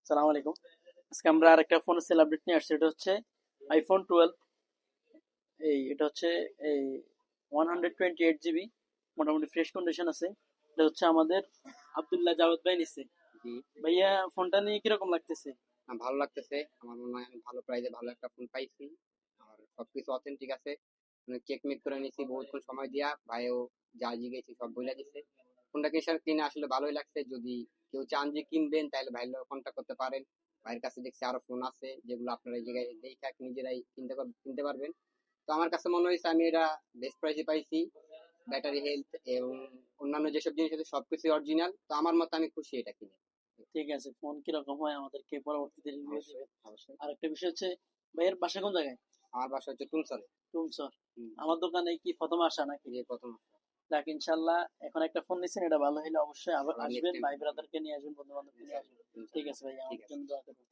সালাম আলাইকুম। আজকে আমরা আরেকটা ফোনের সেল আপডেট নিয়ে আসছি। এটা হচ্ছে আইফোন 12। এটা হচ্ছে এই 128 জিবি, মোটামুটি ফ্রেশ কন্ডিশন আছে। এটা হচ্ছে আমাদের আব্দুল্লাহ জাওয়াদ ভাই নিচ্ছে। জি। ভাইয়া, ফোনটা নিয়ে কিরকম লাগতেছে? ভালো লাগতেছে। আমার মনে হয় আমি ভালো প্রাইসে ভালো একটা ফোন পাইছি। আর সবকিছু অথেন্টিক আছে। মানে চেক মেক করে নিছি বহুক্ষণ সময় দিয়া। ভাইও যা জিগেছি সব বইলা দিছে। ফোনটা কিনে আসলে ভালোই লাগছে। যদি কেউ চান যে কিনবেন তাহলে ভাইয়ের লগে কন্টাক্ট করতে পারেন। ভাইয়ের কাছে দেখছি আরো ফোন আছে যেগুলো আপনারা এই জায়গায় দেখে নিজেরাই কিনতে পারবেন। তো আমার কাছে মনে হয়েছে আমি এটা বেস্ট প্রাইসে পাইছি। ব্যাটারি হেলথ এবং অন্যান্য যেসব জিনিস আছে সবকিছু অরিজিনাল। তো আমার মতে আমি খুশি এটা কিনে। ঠিক আছে, ফোন কিরকম হয় আমাদেরকে পরবর্তীতে রিভিউ অবশ্যই, দিবেন। অবশ্যই। আর একটা বিষয় হচ্ছে, ভাইয়ের বাসা কোন জায়গায়? আমার বাসা হচ্ছে টুমসরে। টুমসর। হুম। আমার দোকানে কি প্রথম আসা নাকি? যে প্রথম যাক, ইনশাল্লাহ এখন একটা ফোন নিচ্ছেন, এটা ভালো হলে অবশ্যই আবার আবার নেক্সট আসবেন, টাইম। ভাই ব্রাদারকে নিয়ে আসবেন, বন্ধু বান্ধবকে নিয়ে আসবেন। ঠিক ইনশাআল্লাহ। আছে ভাই, ঠিক আমার আছে। জন্য দোয়া করবেন।